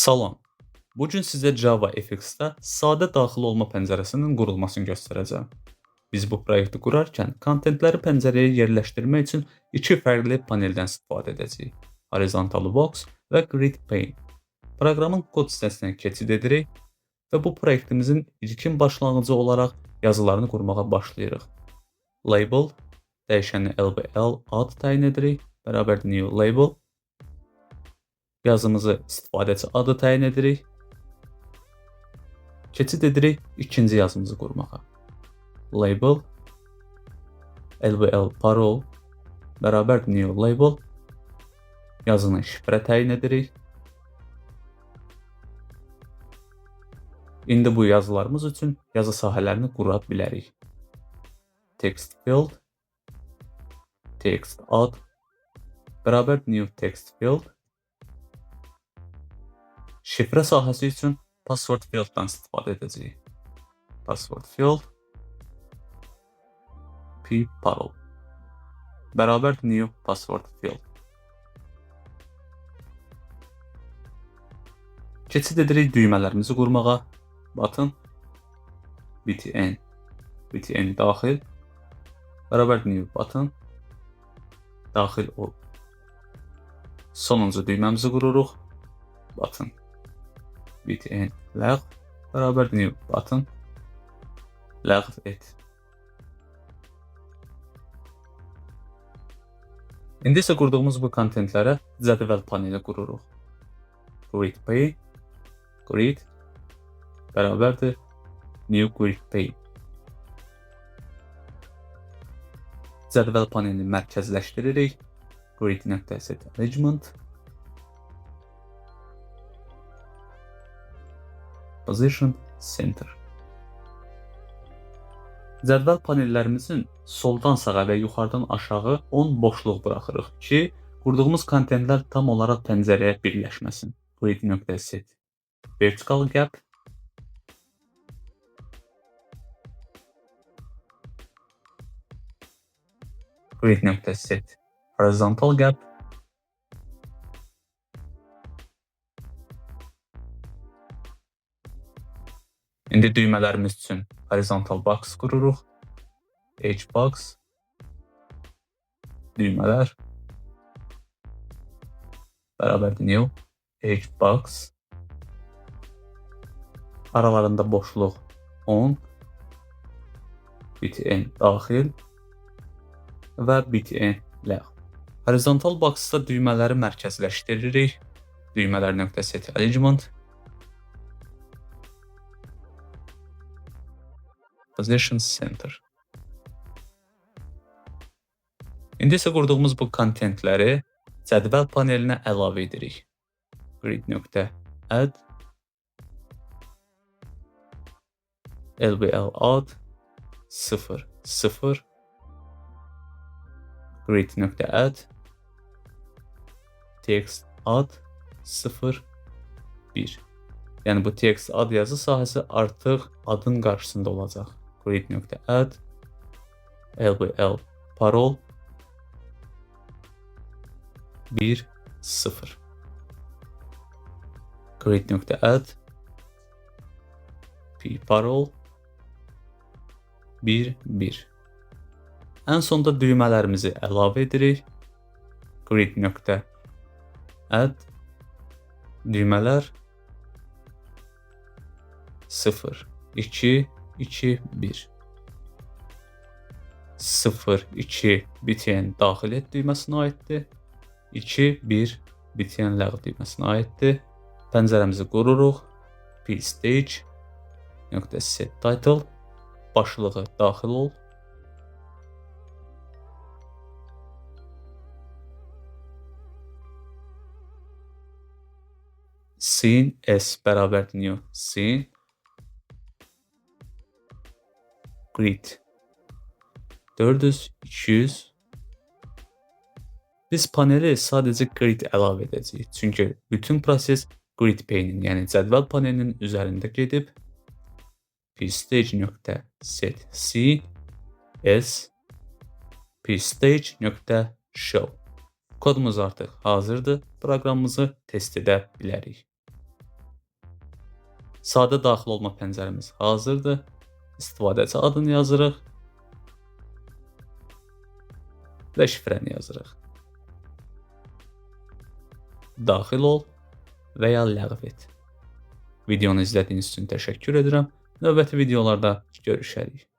Salam. Bu gün sizə Java FX-də sadə daxil olma pəncərəsinin qurulmasını göstərəcəm. Biz bu proyekti qurarkən kontentləri pəncərəyə yerləşdirmək üçün iki fərqli paneldən istifadə edəcəyik. Horizontal Box və Grid Pane. Proqramın kod hissəsinə keçid edirik və bu proyektimizin ilkin başlanğıcı olaraq yazılarını qurmağa başlayırıq. Label dəyişəni LBL ad təyin edirik, bərabər new label. Yazımızı istifadəçi adı təyin edirik. Keçid edirik ikinci yazımızı qurmağa. Label LBL parol bərabər new label. Yazını şifrə təyin edirik. İndi bu yazılarımız üçün yazı sahələrini qura bilərik. Text field text ad bərabər new text field. Şifrə sahəsi üçün password fielddən istifadə edəcəyik. Password field p parol bərabər new password field. Keçid edirik düymələrimizi qurmağa. Button btn daxil bərabər new button daxil ol. Sonuncu düyməmizi qururuq. Button btn ləğv bərabər new button ləğv et. İndi isə qurduğumuz bu kontentlərə cədvəl paneli qururuq. Grid Pane grid bərabərdir new grid pane. Cədvəl panelini mərkəzləşdiririk. Grid.set arrangement position center. Cədvəl panellərimizin soldan sağa və yuxarıdan aşağı 10 boşluq buraxırıq ki, qurduğumuz kontentlər tam olaraq pəncərəyə birləşməsin. Grid.set vertical gap Grid.set horizontal gap İndi düymələrimiz üçün horizontal box qururuq. Hbox düymələr bərabərdir new hbox. Aralarında boşluq 10 btn daxil və btn ləğv. Horizontal boxda düymələri mərkəzləşdiririk. Düymələr.set arrangement position center. İndi isə qurduğumuz bu kontentləri cədvəl panelinə əlavə edirik. Grid.add LBL ad 0 0 Grid.add text ad 0 1. Yəni bu text ad yazı sahəsi artıq adın qarşısında olacaq. Grid.add LBL parol 1 0 Grid.add p parol 1 1. Ən sonda düymələrimizi əlavə edirik. Grid.add düymələr 0 2 2 1 0 2 btn daxil et düyməsinə aiddir. 2 1 btn ləğv düyməsinə aiddir. Pəncərəmizi qururuq. pstage.set title başlığı daxil ol. Scene s bərabər new scene grid 400 200. Biz paneli sadəcə grid əlavə edəcəyik. Çünki bütün proses Grid Pane'in, yəni cədvəl panelinin üzərində gedib pstage.set scene s pstage.show. Kodumuz artıq hazırdır. Proqramımızı test edə bilərik. Sadə daxil olma pəncərəmiz hazırdır. İstifadəçi adını yazırıq və şifrəni yazırıq. Daxil ol və ya ləğv et. Videonu izlədiyiniz üçün təşəkkür edirəm. Növbəti videolarda görüşərik.